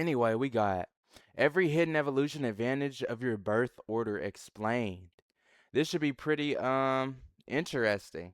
Anyway, we got every hidden evolution advantage of your birth order explained. This should be pretty interesting.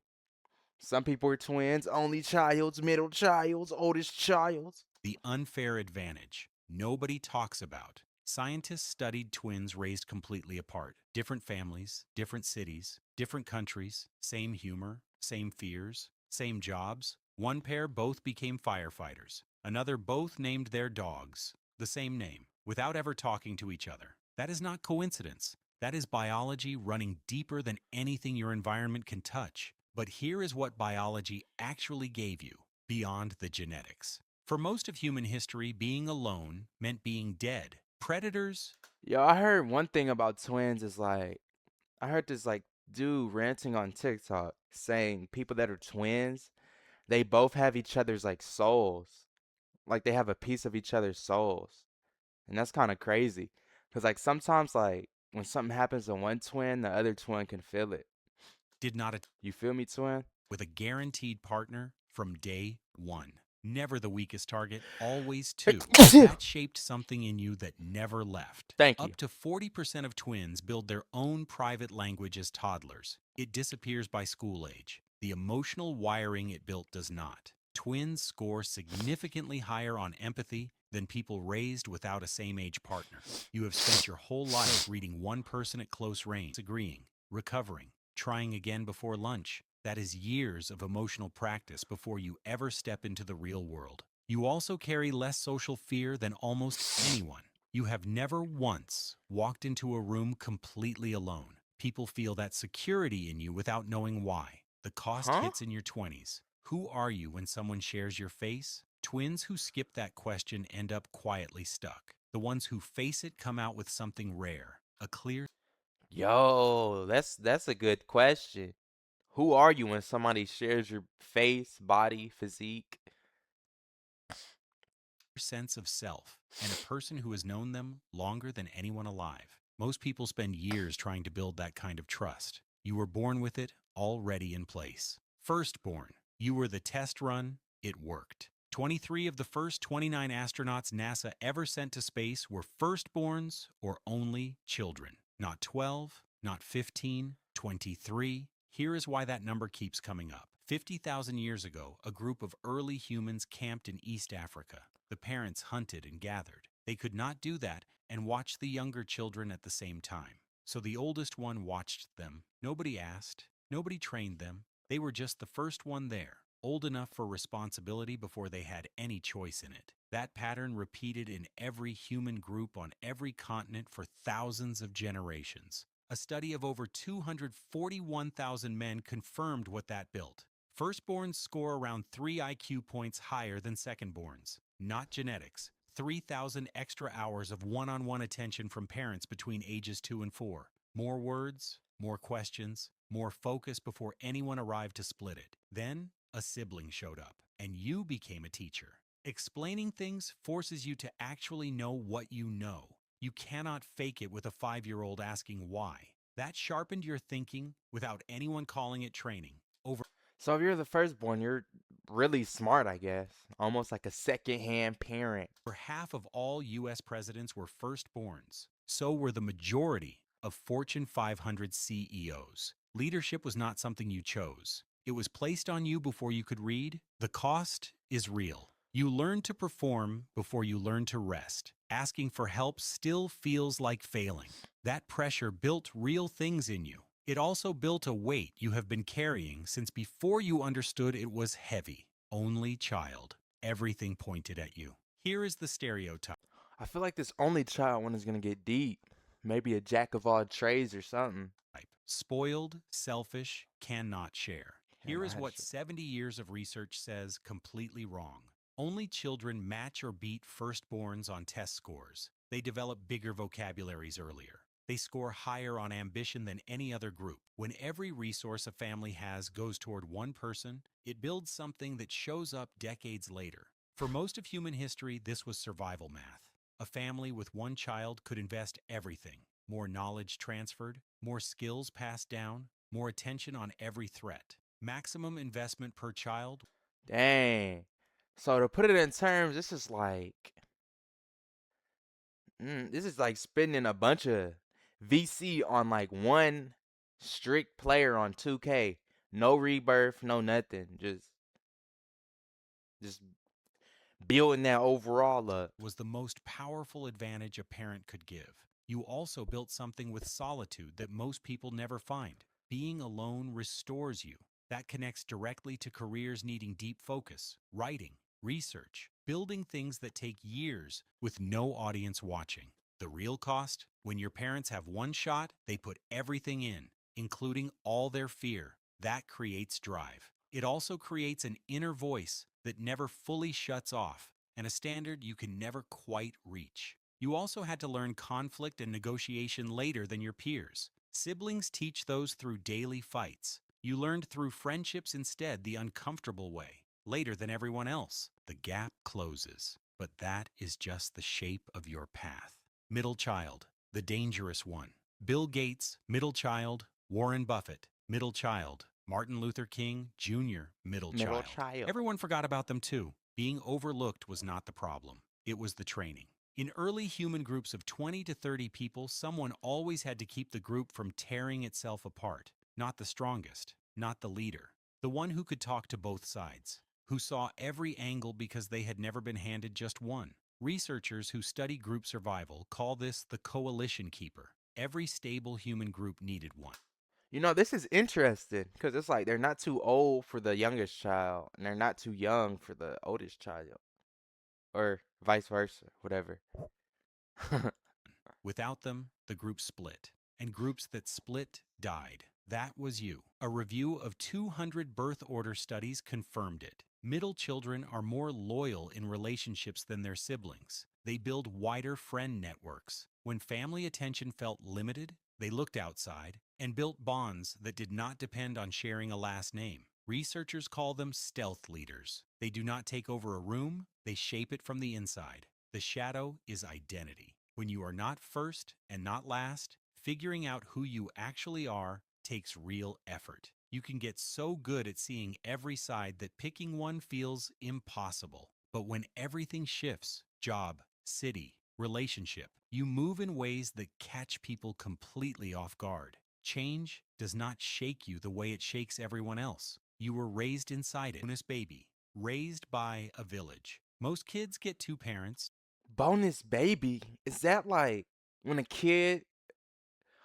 Some people are twins, only childs, middle childs, oldest childs. The unfair advantage nobody talks about. Scientists studied twins raised completely apart. Different families, different cities, different countries, same humor, same fears, same jobs. One pair both became firefighters. Another both named their dogs the same name without ever talking to each other. That is not coincidence. That is biology running deeper than anything your environment can touch. But here is what biology actually gave you beyond the genetics. For most of human history, being alone meant being dead. Predators. Yo, I heard one thing about twins is like I heard this like dude ranting on TikTok saying people that are twins, they both have each other's like souls. Like they have a piece of each other's souls. And that's kind of crazy. Cause like sometimes like when something happens to one twin, the other twin can feel it. Did not You feel me, twin? with a guaranteed partner from day one. Never the weakest target, always two. That shaped something in you that never left. Thank you. Up to 40% of twins build their own private language as toddlers. It disappears by school age. The emotional wiring it built does not. Twins score significantly higher on empathy than people raised without a same age partner. You have spent your whole life reading one person at close range, agreeing, recovering, trying again before lunch. That is years of emotional practice before you ever step into the real world. You also carry less social fear than almost anyone. You have never once walked into a room completely alone. People feel that security in you without knowing why. The cost Huh? hits in your 20s. Who are you when someone shares your face? Twins who skip that question end up quietly stuck. The ones who face it come out with something rare, a clear Yo, that's a good question. Who are you when somebody shares your face, body, physique? sense of self, and a person who has known them longer than anyone alive. Most people spend years trying to build that kind of trust. You were born with it already in place. Firstborn, you were the test run, it worked. 23 of the first 29 astronauts NASA ever sent to space were firstborns or only children. Not 12, not 15, 23. Here is why that number keeps coming up. 50,000 years ago, a group of early humans camped in East Africa. The parents hunted and gathered. They could not do that and watch the younger children at the same time. So the oldest one watched them. Nobody asked. Nobody trained them. They were just the first one there, old enough for responsibility before they had any choice in it. That pattern repeated in every human group on every continent for thousands of generations. A study of over 241,000 men confirmed what that built. Firstborns score around 3 IQ points higher than secondborns. Not genetics. 3,000 extra hours of one-on-one attention from parents between ages 2 and 4. More words, more questions, more focus before anyone arrived to split it. Then, a sibling showed up, and you became a teacher. Explaining things forces you to actually know what you know. You cannot fake it with a 5-year-old asking why. That sharpened your thinking without anyone calling it training. Over So if you're the firstborn, you're really smart, I guess. Almost like a second-hand parent. half of all U.S. presidents were firstborns. So were the majority of Fortune 500 CEOs. Leadership was not something you chose. It was placed on you before you could read. The cost is real. You learn to perform before you learn to rest. Asking for help still feels like failing. That pressure built real things in you. It also built a weight you have been carrying since before you understood it was heavy. Only child. Everything pointed at you. Here is the stereotype. I feel like this only child one is gonna get deep. Maybe a jack of all trades or something. Spoiled, selfish, cannot share. Yeah, Here not is had what shit. 70 years of research says completely wrong. Only children match or beat firstborns on test scores. They develop bigger vocabularies earlier. They score higher on ambition than any other group. When every resource a family has goes toward one person, it builds something that shows up decades later. For most of human history, this was survival math. A family with one child could invest everything. More knowledge transferred, more skills passed down, more attention on every threat. Maximum investment per child. Dang. So to put it in terms, this is like This is like spending a bunch of VC on like one strict player on 2K. No rebirth, no nothing. Just building that overall up. Was the most powerful advantage a parent could give. You also built something with solitude that most people never find. Being alone restores you. That connects directly to careers needing deep focus, writing, research, building things that take years with no audience watching. The real cost? When your parents have one shot, they put everything in, including all their fear. That creates drive. It also creates an inner voice that never fully shuts off and a standard you can never quite reach. You also had to learn conflict and negotiation later than your peers. Siblings teach those through daily fights. You learned through friendships instead the uncomfortable way, later than everyone else. The gap closes, but that is just the shape of your path. Middle child, the dangerous one. Bill Gates, middle child. Warren Buffett, middle child. Martin Luther King Jr., middle Middle child. child. Everyone forgot about them too. Being overlooked was not the problem. It was the training. In early human groups of 20 to 30 people, someone always had to keep the group from tearing itself apart. Not the strongest, not the leader. The one who could talk to both sides, who saw every angle because they had never been handed just one. Researchers who study group survival call this the coalition keeper. Every stable human group needed one. This is interesting because it's like they're not too old for the youngest child, and they're not too young for the oldest child, or vice versa, whatever. Without them, the group split, and groups that split died. That was you. A review of 200 birth order studies confirmed it. Middle children are more loyal in relationships than their siblings. They build wider friend networks. When family attention felt limited, they looked outside and built bonds that did not depend on sharing a last name. Researchers call them stealth leaders. They do not take over a room, they shape it from the inside. The shadow is identity. When you are not first and not last, figuring out who you actually are takes real effort. You can get so good at seeing every side that picking one feels impossible. But when everything shifts, job, city, relationship, you move in ways that catch people completely off guard. Change does not shake you the way it shakes everyone else. You were raised inside it. Bonus baby, raised by a village. Most kids get two parents. Bonus baby, is that like when a kid,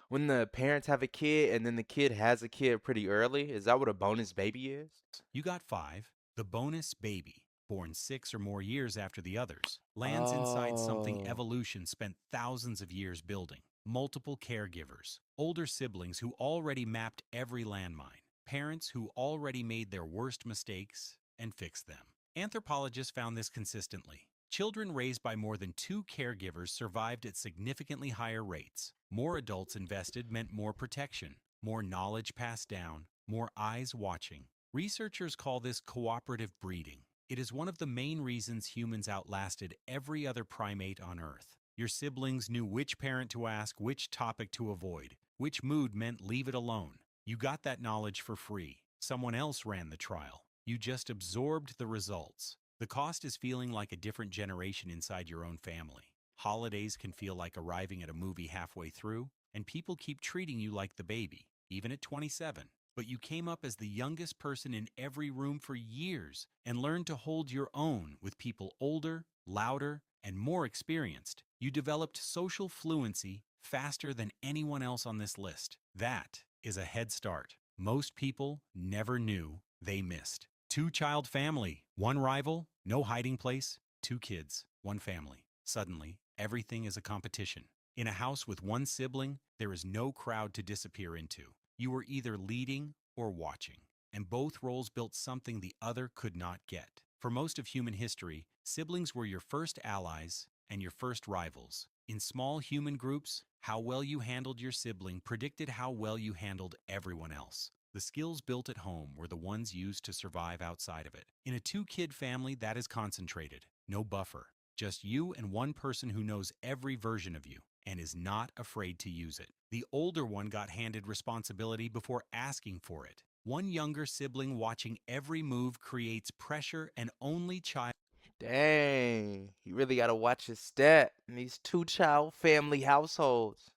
when the parents have a kid and then the kid has a kid pretty early? Is that what a bonus baby is? You got five. The bonus baby, born 6 or more years after the others, lands inside something Oh, evolution spent thousands of years building. Multiple caregivers, older siblings who already mapped every landmine, parents who already made their worst mistakes and fixed them. Anthropologists found this consistently. Children raised by more than 2 caregivers survived at significantly higher rates. More adults invested meant more protection, more knowledge passed down, more eyes watching. Researchers call this cooperative breeding. It is one of the main reasons humans outlasted every other primate on Earth. Your siblings knew which parent to ask, which topic to avoid, which mood meant leave it alone. You got that knowledge for free. Someone else ran the trial. You just absorbed the results. The cost is feeling like a different generation inside your own family. Holidays can feel like arriving at a movie halfway through, and people keep treating you like the baby, even at 27. But you came up as the youngest person in every room for years and learned to hold your own with people older, louder, and more experienced. You developed social fluency faster than anyone else on this list. That is a head start most people never knew they missed. 2-child family, one rival, no hiding place, 2 kids, one family. Suddenly, everything is a competition. In a house with one sibling, there is no crowd to disappear into. You were either leading or watching, and both roles built something the other could not get. For most of human history, siblings were your first allies and your first rivals. In small human groups, how well you handled your sibling predicted how well you handled everyone else. The skills built at home were the ones used to survive outside of it. In a 2-kid family, that is concentrated. No buffer. Just you and one person who knows every version of you and is not afraid to use it. The older one got handed responsibility before asking for it. One younger sibling watching every move creates pressure, and only child Dang, he really gotta watch his step in these two-child family households.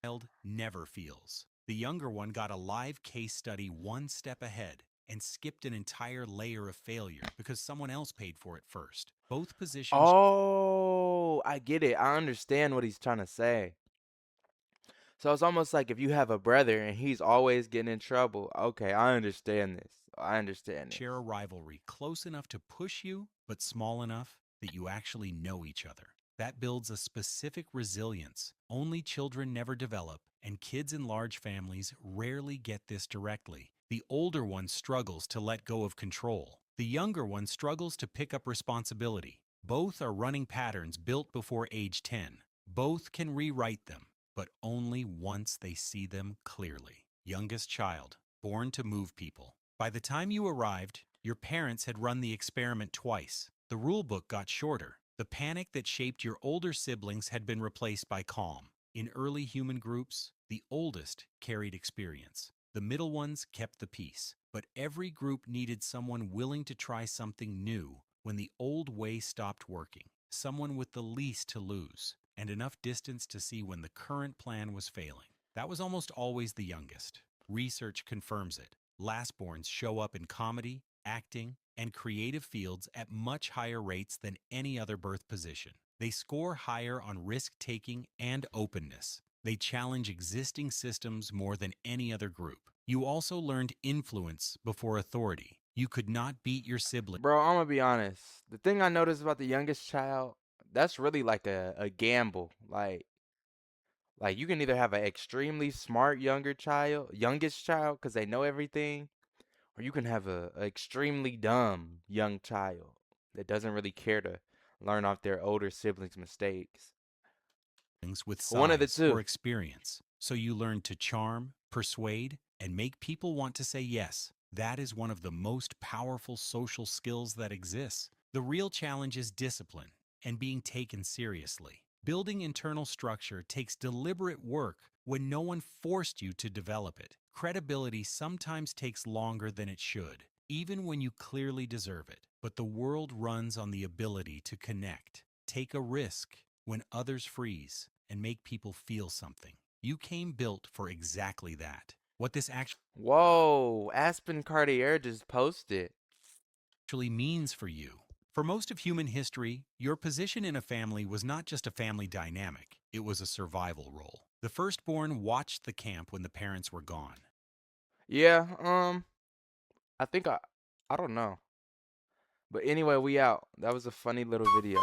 Child never feels. The younger one got a live case study one step ahead and skipped an entire layer of failure because someone else paid for it first. Both positions Oh, I get it. I understand what he's trying to say. So it's almost like if you have a brother and he's always getting in trouble. Okay, I understand this. I understand this. share a rivalry close enough to push you, but small enough that you actually know each other. That builds a specific resilience only children never develop, and kids in large families rarely get this directly. The older one struggles to let go of control. The younger one struggles to pick up responsibility. Both are running patterns built before age 10. Both can rewrite them, but only once they see them clearly. Youngest child, born to move people. By the time you arrived, your parents had run the experiment twice. The rulebook got shorter. The panic that shaped your older siblings had been replaced by calm. In early human groups, the oldest carried experience. The middle ones kept the peace. But every group needed someone willing to try something new when the old way stopped working. Someone with the least to lose and enough distance to see when the current plan was failing. That was almost always the youngest. Research confirms it. Lastborns show up in comedy, acting, and creative fields at much higher rates than any other birth position. They score higher on risk-taking and openness. They challenge existing systems more than any other group. You also learned influence before authority. You could not beat your sibling. Bro, I'm gonna be honest. The thing I noticed about the youngest child, that's really like a gamble. Like you can either have an extremely smart youngest child, because they know everything, or you can have a extremely dumb young child that doesn't really care to learn off their older siblings' mistakes. With One of the size or two. experience. So you learn to charm, persuade, and make people want to say yes. That is one of the most powerful social skills that exists. The real challenge is discipline and being taken seriously. Building internal structure takes deliberate work when no one forced you to develop it. Credibility sometimes takes longer than it should, even when you clearly deserve it. But the world runs on the ability to connect, take a risk when others freeze, and make people feel something. You came built for exactly that. What this Whoa, Aspen Cartier just posted. actually means for you. For most of human history, your position in a family was not just a family dynamic, it was a survival role. The firstborn watched the camp when the parents were gone. Yeah, I think I don't know. But anyway, we out. That was a funny little video.